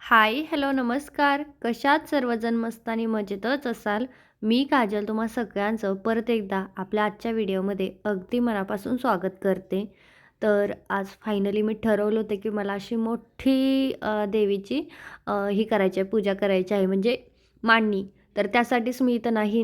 हाय, hello, नमस्कार. कशात सर्वजण मस्त आणि मजेतच असाल? मी काजल तुम्हा सगळ्यांचं परत एकदा आपल्या आजच्या व्हिडिओमध्ये अगदी मनापासून स्वागत करते. तर आज फायनली मी ठरवलं होतं की मला अशी मोठी देवीची ही करायची आहे, पूजा करायची आहे म्हणजे मांडणी. तर त्यासाठीच मी इथं नाही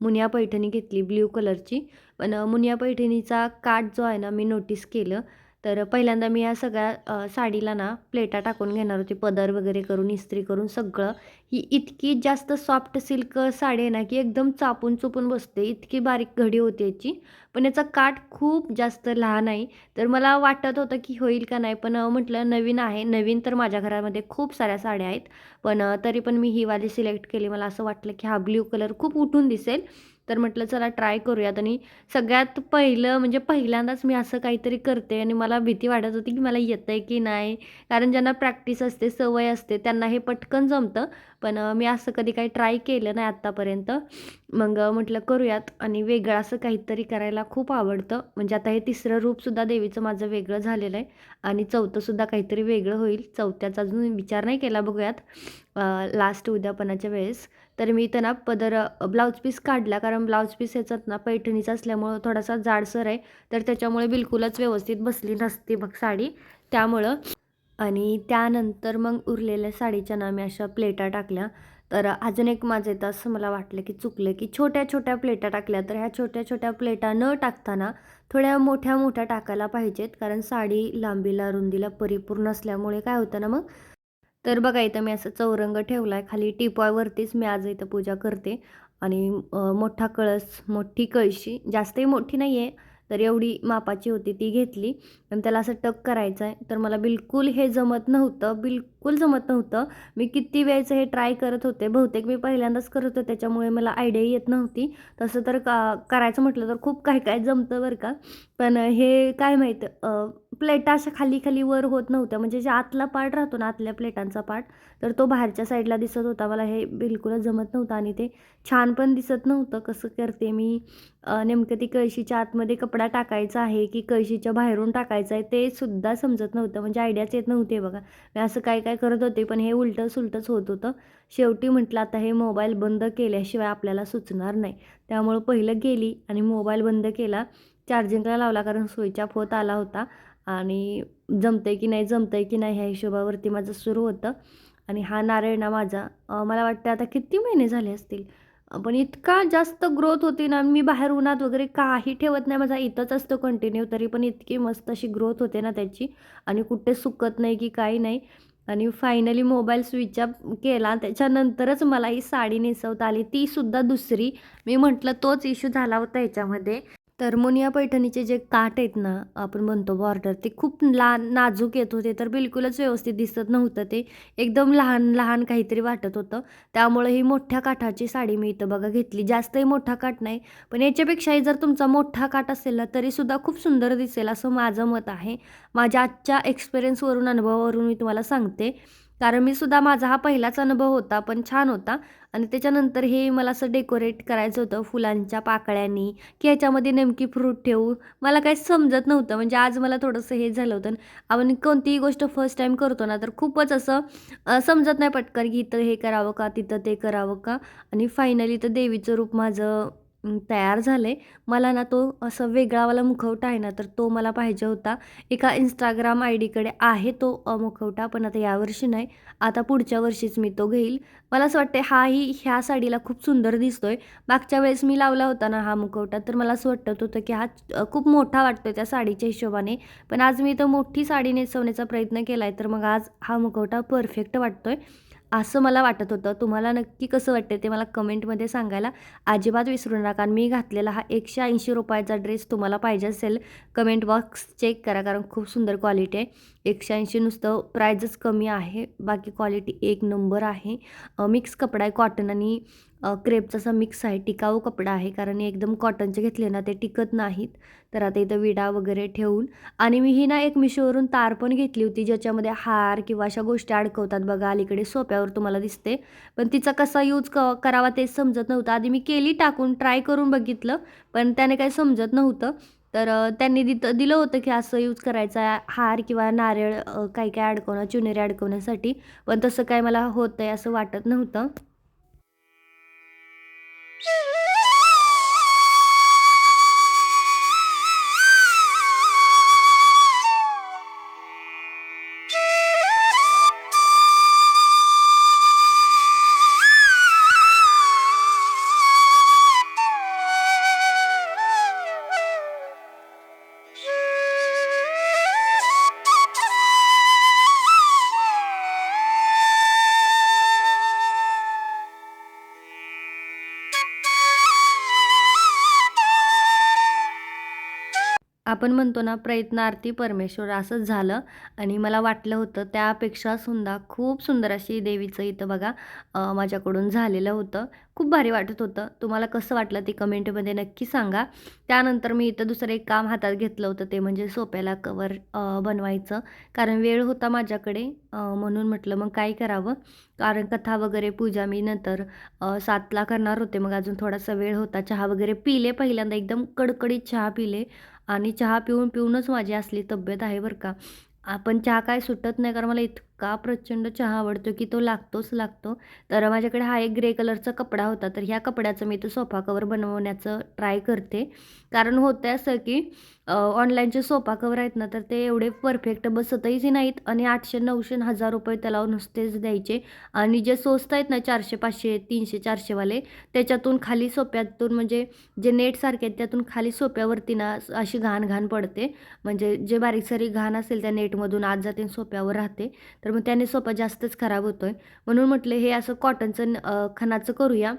मुनिया पैठणी घेतली ब्ल्यू कलरची. पण मुनिया पैठणीचा काठ जो आहे ना, मी नोटीस केलं. तर पहिल्यांदा मी या सगळ्या साडीला ना प्लेटा टाकून घेणार होते, पदर वगैरे करून, इस्त्री करून सगळं. ही इतकी जास्त सॉफ्ट सिल्क साडी आहे ना, की एकदम चापून चुपून बसते. इतकी बारीक घडी होती याची. पण याचा काठ खूप जास्त लहान आहे. तर मला वाटत होतं, की होईल का नाही. पण म्हटलं नवीन आहे. नवीन तर माझ्या घरामध्ये खूप साऱ्या साड्या आहेत. पण तरी पण मी ही वाली सिलेक्ट केली. मला असं वाटलं, की हा ब्ल्यू कलर खूप उठून दिसेल. तर म्हटलं चला ट्राय करूयात. आणि सगळ्यात पहिलं म्हणजे पहिल्यांदाच मी असं काहीतरी करते आणि मला भीती वाटत होती, की मला येतंय की नाही. कारण ज्यांना प्रॅक्टिस असते, सवय असते त्यांना हे पटकन जमतं. पण मी असं कधी काही ट्राय केलं नाही आत्तापर्यंत. मग म्हटलं करूयात आणि वेगळं असं काहीतरी करायला खूप आवडतं. म्हणजे आता हे तिसरं रूपसुद्धा देवीचं माझं वेगळं झालेलं आहे आणि चौथंसुद्धा काहीतरी वेगळं होईल. चौथ्याचा अजून विचार नाही केला, बघूयात लास्ट उद्यापनाच्या वेळेस. तर मी इथं ना पदर ब्लाऊज पीस काढला, कारण ब्लाऊज पीस ह्याच्यात ना पैठणीचा असल्यामुळं थोडासा जाडसर आहे. तर त्याच्यामुळे बिलकुलच व्यवस्थित बसली नसती बघ साडी, त्यामुळं. आणि त्यानंतर मग उरलेल्या साडीच्या ना मी अशा प्लेटा टाकल्या. तर अजून एक माझं इथं असं मला वाटलं की चुकलं, की छोट्या-छोट्या प्लेटा टाकल्या. तर ह्या छोट्या-छोट्या प्लेटा न टाकताना थोड्या मोठ्या-मोठ्या टाकायला पाहिजेत. कारण साडी लांबीला, रुंदीला परिपूर्ण असल्यामुळे काय होतं ना मग. तर बघा इथं मी असं चौरंग ठेवला आहे खाली टिपॉयवरतीच मी आज इथं पूजा करते. आणि मोठा कळस, मोठी कळशी, जास्तही मोठी नाही आहे, तर एवढी मापाची होती ती घेतली. आणि त्याला असं टक करायचं आहे. तर मला बिलकुल हे जमत नव्हतं, बिलकुल जमत नव्हतं. मी किती वेळचं हे ट्राय करत होते. बहुतेक मी पहिल्यांदाच करत होते, त्याच्यामुळे मला आयडिया येत नव्हती. तसं तर करायचं म्हटलं तर खूप काय काय जमतं बरं का. पण हे काय माहीत प्लेटा अशा खाली-खाली वर होत नव्हत्या. म्हणजे जे आतला पार्ट राहतो ना, आतल्या प्लेटांचा पार्ट, तर तो बाहेरच्या साईडला दिसत होता. मला हे बिलकुलच जमत नव्हतं आणि ते छान पण दिसत नव्हतं. कसं करते मी नेमकं ती कळशीच्या आतमध्ये कपडा टाकायचा आहे, की कळशीच्या बाहेरून टाकायचा आहे, ते सुद्धा समजत नव्हतं. म्हणजे आयडियाच येत नव्हते बघा. मी असं काय-काय करत होते, पण हे उलटं-सुलटंच होत होतं. शेवटी म्हटलं आता हे मोबाईल बंद केल्याशिवाय आपल्याला सुचणार नाही. त्यामुळं पहिलं गेली आणि मोबाईल बंद केला. चार्जिंगला लावला, कारण स्विच ऑफ होत आला होता. आणि जमतंय की नाही, जमतंय की नाही ह्या हिशोबावरती माझं सुरू होतं. आणि हा नारळ ना माझा मला वाटतं आता किती महिने झाले असतील. पण इतका जास्त ग्रोथ होती ना, मी बाहेर उन्हात वगैरे काही ठेवत नाही. माझा इथंच असतो कंटिन्यू, तरी पण इतकी मस्त अशी ग्रोथ होते ना त्याची. आणि कुठे सुकत नाही की काही नाही. आणि फायनली मोबाईल स्विच ऑफ केला. त्याच्यानंतरच मला ही साडी नेसवता आली, ती सुद्धा दुसरी. मी म्हटलं तोच इश्यू झाला होता ह्याच्यामध्ये. तर मुनिया पैठणीचे जे काठ आहेत ना, आपण म्हणतो बॉर्डर, ते खूप नाजूक येत होते. तर बिलकुलच व्यवस्थित दिसत नव्हतं ते. एकदम लहान-लहान काहीतरी वाटत होतं. त्यामुळे ही मोठ्या काठाची साडी मी इथं बघा घेतली. जास्तही मोठा काठ नाही, पण याच्यापेक्षाही जर तुमचा मोठा काठ असेल ना, तरीसुद्धा खूप सुंदर दिसेल असं माझं मत आहे. माझ्या आजच्या एक्सपिरियन्सवरून, अनुभवावरून मी तुम्हाला सांगते. कारण मी सुद्धा माझा हा पहिलाच अनुभव होता, पण छान होता. आणि त्याच्यानंतर हे मला असं डेकोरेट करायचं होतं फुलांच्या पाकळ्यांनी, की ह्याच्यामध्ये नेमकी फ्रूट ठेवू. मला काही समजत नव्हतं. म्हणजे आज मला थोडंसं हे झालं होतं. आपण कोणतीही गोष्ट फर्स्ट टाईम करतो ना, तर खूपच असं समजत नाही पटकन, की इथं हे करावं का, तिथं ते करावं का. आणि फायनली तर देवीचं रूप माझं तयार झालं आहे. मला ना तो असं वेगळावाला मुखवटा आहे ना, तर तो मला पाहिजे होता. एका Instagram आयडीकडे आहे तो मुखवटा, पण आता यावर्षी नाही. आता पुढच्या वर्षीच मी तो घेईल. मला असं वाटतंय हाही ह्या साडीला खूप सुंदर दिसतोय. मागच्या वेळेस मी लावला होता ना हा मुखवटा, तर मला असं वाटत होतं, की हा खूप मोठा वाटतोय त्या साडीच्या हिशोबाने. पण आज मी इथं मोठी साडी नेसवण्याचा प्रयत्न केलाय, तर मग आज हा मुखवटा परफेक्ट वाटतोय, असं मला वाटत होतं. तुम्हाला नक्की कसं वाटतंय ते मला कमेंटमध्ये सांगायला अजिबात विसरू नका. आणि मी घातलेला हा ₹180 चा ड्रेस तुम्हाला पाहिजे असेल, कमेंट बॉक्स चेक करा, कारण खूप सुंदर क्वालिटी आहे. 180 नुसतं प्राईजच कमी आहे, बाकी क्वालिटी एक नंबर आहे. मिक्स कपडा आहे, कॉटन आणि क्रेपचा असा मिक्स आहे. टिकाऊ कपडा आहे, कारण एकदम कॉटनचे घेतले ना ते टिकत नाहीत. तर आता इथं विडा वगैरे ठेवून. आणि मी ही ना एक मिशोवरून तार पण घेतली होती, ज्याच्यामध्ये हार किंवा अशा गोष्टी अडकवतात बघा, अलीकडे सोप्यावर तुम्हाला दिसते. पण तिचा कसा यूज करावा तेच समजत नव्हतं. आधी मी केली टाकून, ट्राय करून बघितलं, पण त्याने काही समजत नव्हतं. तर त्यांनी दिलं होतं की असं यूज करायचा हार किंवा नारळ काही-काही अडकवणं, चुनरी अडकवण्यासाठी. पण तसं काही मला होतंय असं वाटत नव्हतं. आपण म्हणतो ना, प्रयत्नार्थी परमेश्वर असंच झालं आणि मला वाटलं होतं त्यापेक्षा सुद्धा खूप सुंदर अशी देवीचं इथं बघा माझ्याकडून झालेलं होतं. खूप भारी वाटत होतं. तुम्हाला कसं वाटलं ते कमेंटमध्ये नक्की सांगा. त्यानंतर मी इथं दुसरं एक काम हातात घेतलं होतं ते म्हणजे सोफ्याला कवर बनवायचं. कारण वेळ होता माझ्याकडे म्हणून म्हटलं मग काय करावं? कारण कथा वगैरे पूजा मी नंतर 7:00ला करणार होते. मग अजून थोडासा वेळ होता. चहा वगैरे पिले पहिल्यांदा एकदम कडकडीत चहा पिले. आणि चहा पिऊन-पिऊनच माझी असली तब्येत आहे बरं का. पण चहा काय सुटत नाही कारण मला इतका प्रचंड चहा आवडतो, की तो लागतोच लागतो. तर माझ्याकडे हा एक ग्रे कलरचा कपडा होता. तर ह्या कपड्याचं मी तो सोफा कव्हर बनवण्याचं ट्राय करते. कारण होतंय असं, की ऑनलाईनचे सोफा कव्हर आहेत ना, तर ते एवढे परफेक्ट बसतही नाहीत आणि 800, 900, ₹1000 त्याला नुसतेच द्यायचे आणि जे स्वस्त आहेत ना 400, 500, 300, 400 वाले त्याच्यातून खाली सोप्यातून म्हणजे जे नेटसारखे आहेत त्यातून खाली सोप्यावरती ना अशी घाण-घाण पडते. म्हणजे जे बारीक-सारीक घाण असेल त्या नेटमधून आत जाते आणि सोप्यावर राहते. तर मग त्याने सोफा जास्तच खराब होतोय. म्हणून म्हटलं हे असं कॉटनचं खणाचं करूया.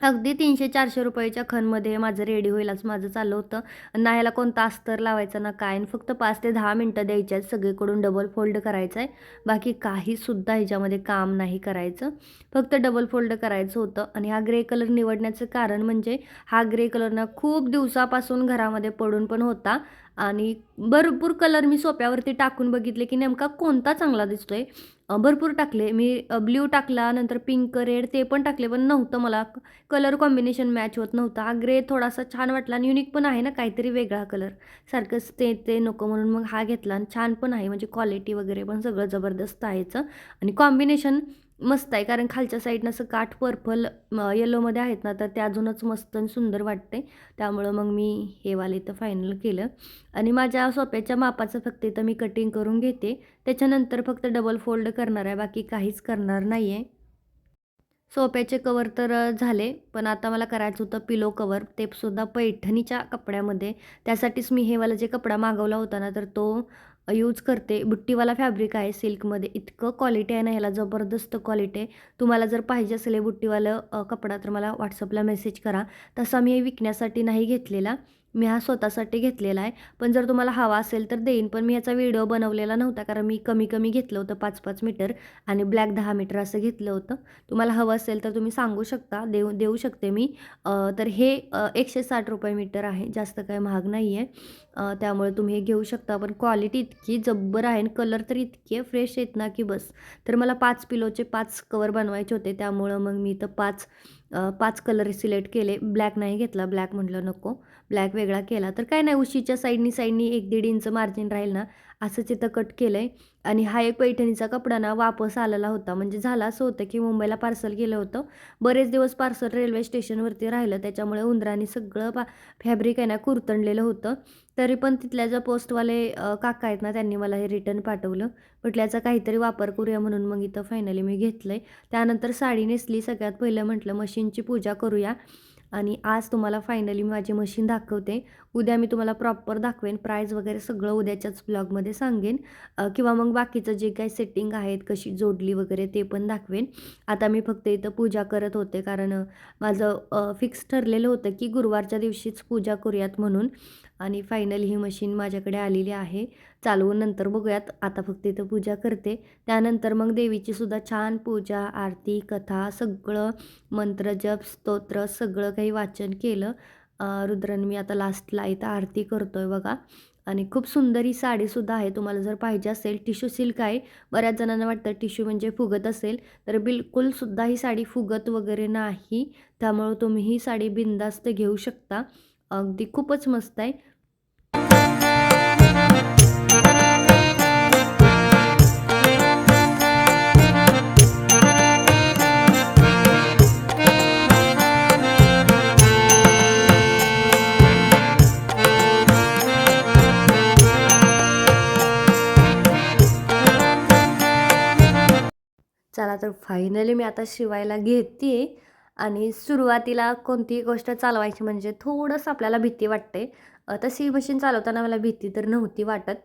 अगदी 300-400 च्या खणमध्ये माझं रेडी होईल असं माझं चाललं होतं. ना ह्याला कोणता अस्तर लावायचा ना काय आणि फक्त 5 ते 10 मिनिटं द्यायची आहेत. सगळीकडून डबल फोल्ड करायचं आहे. बाकी काहीसुद्धा ह्याच्यामध्ये काम नाही करायचं. फक्त डबल फोल्ड करायचं होतं आणि हा ग्रे कलर निवडण्याचं कारण म्हणजे हा ग्रे कलर ना खूप दिवसापासून घरामध्ये पडून पण होता आणि भरपूर कलर मी सोफ्यावरती टाकून बघितले, की नेमका कोणता चांगला दिसतोय. भरपूर टाकले. मी ब्ल्यू टाकला, नंतर पिंक, रेड ते पण टाकले, पण नव्हतं मला कलर कॉम्बिनेशन मॅच होत नव्हता. हा ग्रे थोडासा छान वाटला आणि युनिक पण आहे ना काहीतरी वेगळा कलर. सारखंच ते ते नको म्हणून मग हा घेतला आणि छान पण आहे म्हणजे क्वालिटी वगैरे पण सगळं जबरदस्त आहे याचं आणि कॉम्बिनेशन मस्त आहे. कारण खालच्या साईडनं असं काठ पर्पल येलोमध्ये आहेत ना, तर ते अजूनच मस्त आणि सुंदर वाटते. त्यामुळं मग मी हे वाले इथं फायनल केलं आणि माझ्या सोफ्याच्या मापाचं फक्त इथं मी कटिंग करून घेते. त्याच्यानंतर फक्त डबल फोल्ड करणार आहे, बाकी काहीच करणार नाही आहे. सोफ्याचे कवर तर झाले, पण आता मला करायचं होतं पिलो कवर, ते सुद्धा पैठणीच्या कपड्यामध्ये. त्यासाठीच मी हे वाला जे कपडा मागवला होता ना, तर तो यूज करते. बुट्टीवाला फॅब्रिक आहे सिल्कमध्ये. इतकं क्वालिटी आहे ना ह्याला, जबरदस्त क्वालिटी आहे. तुम्हाला जर पाहिजे असेल हे बुट्टीवालं कपडा, तर मला WhatsAppला मेसेज करा. तसा मी हे विकण्यासाठी नाही घेतलेला. मी हा स्वतःसाठी घेतलेला आहे. पण जर तुम्हाला हवा असेल तर देईन. पण मी ह्याचा व्हिडिओ बनवलेला नव्हता, कारण मी कमी-कमी घेतलं होतं 5-5 मीटर आणि ब्लॅक 10 मीटर असं घेतलं होतं. तुम्हाला हवं असेल तर तुम्ही सांगू शकता, देऊ देऊ शकते मी. तर हे ₹160 मीटर आहे, जास्त काही महाग नाही आहे. त्यामुळे तुम्ही हे घेऊ शकता. पण क्वालिटी इतकी जब्बर आहे आणि कलर तर इतके फ्रेश आहेत ना, की बस. तर मला 5 पिलोचे 5 कवर बनवायचे होते, त्यामुळं मग मी इथं 5 कलर सिलेक्ट केले. ब्लॅक नाही घेतला, ब्लॅक म्हटलं नको. ब्लॅक वेगळा केला. तर काय नाही उशीच्या साईडनी 1-1.5 इंच मार्जिन राहील ना, असंच इथं कट केलं आहे. आणि हा एक पैठणीचा कपडा ना वापस आलेला होता. म्हणजे झालं असं होतं, की मुंबईला पार्सल केलं होतं. बरेच दिवस पार्सल रेल्वे स्टेशनवरती राहिलं. त्याच्यामुळे उंदराने सगळं फॅब्रिक आहे ना कुरतडलेलं होतं. तरी पण तिथल्या ज्या पोस्टवाले काका आहेत ना, त्यांनी मला हे रिटर्न पाठवलं. म्हटलं याचा काहीतरी वापर करूया म्हणून मग इथं फायनली मी घेतलं त्यानंतर साडी नेसली. सगळ्यात पहिलं म्हटलं मशीनची पूजा करूया. आणि आज तुम्हाला फायनली मी माझी मशीन दाखवते. उद्या मी तुम्हाला प्रॉपर दाखवेन. प्राईज वगैरे सगळं उद्याच्याच ब्लॉगमध्ये सांगेन किंवा मग बाकीचं जे काही सेटिंग आहेत, कशी जोडली वगैरे ते पण दाखवेन. आता मी फक्त इथं पूजा करत होते कारण माझं फिक्स ठरलेलं होतं की गुरुवारच्या दिवशीच पूजा करूयात म्हणून आणि फायनली ही मशीन माझ्याकडे आलेली आहे. चालवून नंतर बघूयात. आता फक्त इथं पूजा करते. त्यानंतर मग देवीची सुद्धा छान पूजा, आरती, कथा सगळं मंत्र, जप, स्तोत्र सगळं काही वाचन केलं. रुद्रन मी आता लास्टला इथं आरती करतोय बघा आणि खूप सुंदर ही साडीसुद्धा आहे. तुम्हाला जर पाहिजे असेल टिश्यू सिल्क आहे. बऱ्याच जणांना वाटतं टिश्यू म्हणजे फुगत असेल, तर बिलकुलसुद्धा ही साडी फुगत वगैरे नाही. त्यामुळं तुम्ही ही साडी बिनधास्त घेऊ शकता. अगदी खूपच मस्त आहे. चला तर फायनली मी आता शिवायला घेते आणि सुरुवातीला कोणतीही गोष्ट चालवायची म्हणजे थोडंसं आपल्याला भीती वाटते. तशी मशीन चालवताना मला भीती तर नव्हती वाटत.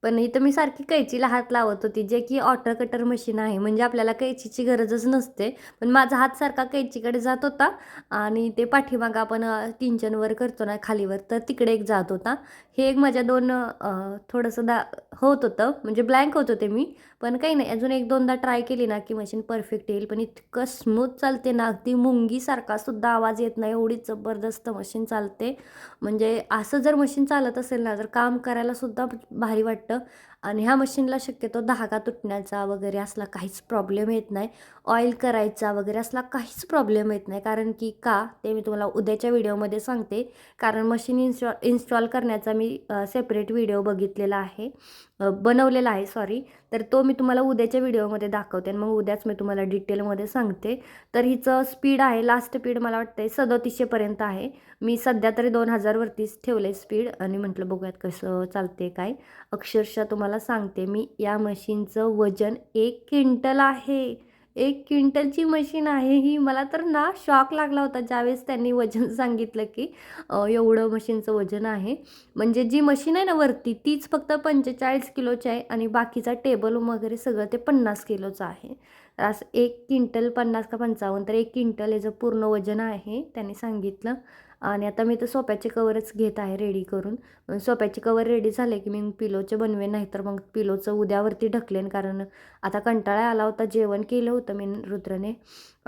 पण इथं मी सारखी कैचीला हात लावत होती, जे की ऑटो कटर मशीन आहे. म्हणजे आपल्याला कैचीची गरजच नसते. पण माझा हात सारखा कैचीकडे जात होता आणि ते पाठीमागं आपण टिंचनवर करतो ना खालीवर, तर तिकडे एक जात होता. हे एक माझ्या 2 थोडंसं होत होतं, म्हणजे ब्लँक होत होते मी. पण काही नाही, अजून 1-2दा ट्राय केली ना, की मशीन परफेक्ट येईल. पण इतकं स्मूथ चालते ना, अगदी मुंगीसारखा सुद्धा आवाज येत नाही, एवढी जबरदस्त मशीन चालते. म्हणजे असं जर मशीन चालत असेल ना, तर काम करायला सुद्धा भारी वाटतं. आणि ह्या मशीनला शक्यतो धागा तुटण्याचा वगैरे असला काहीच प्रॉब्लेम येत नाही. ऑइल करायचा वगैरे असला काहीच प्रॉब्लेम येत नाही. कारण की का, ते मी तुम्हाला उद्याच्या व्हिडिओमध्ये सांगते. कारण मशीन इन्स्टॉल करण्याचा मी सेपरेट व्हिडिओ बघितलेला आहे. बनवलेला आहे सॉरी. तर तो मी तुम्हाला उद्याच्या व्हिडिओमध्ये दाखवते आणि मग उद्याच मी तुम्हाला डिटेलमध्ये सांगते. तर हिचं स्पीड आहे, लास्ट स्पीड मला वाटतं 3700 पर्यंत आहे. मी सध्या तरी 2000 वरतीच ठेवले स्पीड आणि म्हटलं बघूयात कसं चालते काय. अक्षरशः तुम्हाला सांगते मी, या मशीनचं वजन 1 क्विंटल आहे. 1 क्विंटलची मशीन आहे ही. मला तर ना शॉक लागला होता ज्यावेळेस त्यांनी वजन सांगितलं, की एवढं मशीनचं वजन आहे. म्हणजे जी मशीन आहे ना वरती, तीच फक्त 45 किलोची आहे आणि बाकीचा टेबल वगैरे सगळं ते 50 किलोचं आहे. तर असं 1 क्विंटल 50 का 55 तर 1 क्विंटल याचं पूर्ण वजन आहे त्यांनी सांगितलं. आणि आता मी तर सोफ्याचे कवरच घेत आहे रेडी करून. सोफ्याचे कवर रेडी झाले की मी पिलोचे बनवेन, नाहीतर मग पिलोचं उद्यावरती ढकलेन. कारण आता कंटाळा आला होता. जेवण केलं होतं मी रुद्रने,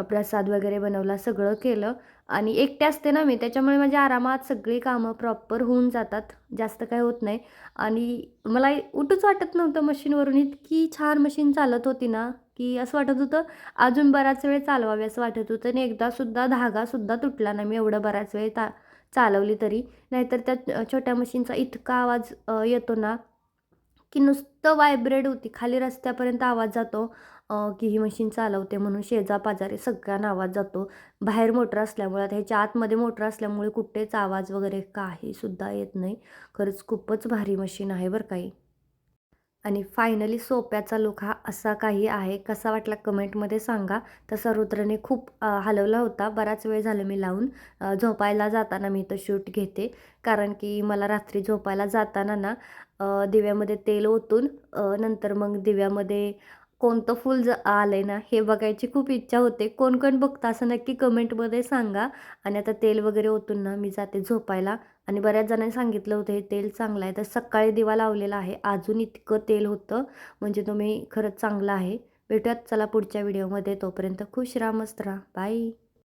प्रसाद वगैरे बनवला, सगळं केलं. आणि एकटे असते ना मी, त्याच्यामुळे माझ्या आरामात सगळी कामं प्रॉपर होऊन जातात. जास्त काही होत नाही. आणि मला उठूच वाटत नव्हतं मशीनवरून. इतकी छान मशीन चालत होती ना, की असं वाटत होतं अजून बराच वेळ चालवावे असं वाटत होतं. आणि एकदासुद्धा धागासुद्धा तुटला नाही. मी एवढं बराच वेळ चालवली तरी. नाहीतर त्या छोट्या मशीनचा इतका आवाज येतो ना, की नुसतं व्हायब्रेट होती. खाली रस्त्यापर्यंत आवाज जातो, की ही मशीन चालवते म्हणून शेजापाजारी सगळ्यांना आवाज जातो. बाहेर मोटर असल्यामुळे, आता ह्याच्या आतमध्ये मोटर असल्यामुळे कुठेच आवाज वगैरे काहीसुद्धा येत नाही. खरंच खूपच भारी मशीन आहे बरं का ही. आणि फायनली सोप्याचा लूक हा असा काही आहे. कसा वाटला कमेंटमध्ये सांगा. तसा रुद्रने खूप हलवला होता. बराच वेळ झाला मी लावून. झोपायला जाताना मी इथं शूट घेते. कारण की मला रात्री झोपायला जाताना ना दिव्यामध्ये तेल ओतून नंतर मग दिव्यामध्ये कोणतं फूल आलंय ना हे बघायची खूप इच्छा होते. कोण कोण बघतं असं नक्की कमेंटमध्ये सांगा. आणि आता तेल वगैरे ओतून ना मी जाते झोपायला. आणि बऱ्याच जणांनी सांगितलं होतं हे तेल चांगलं आहे. तर सकाळी दिवा लावलेला आहे. अजून इतकं तेल होतं. म्हणजे तुम्ही खरंच चांगलं आहे. भेटूयात चला पुढच्या व्हिडिओमध्ये. तोपर्यंत खुश राहा, मस्त राहा. बाय.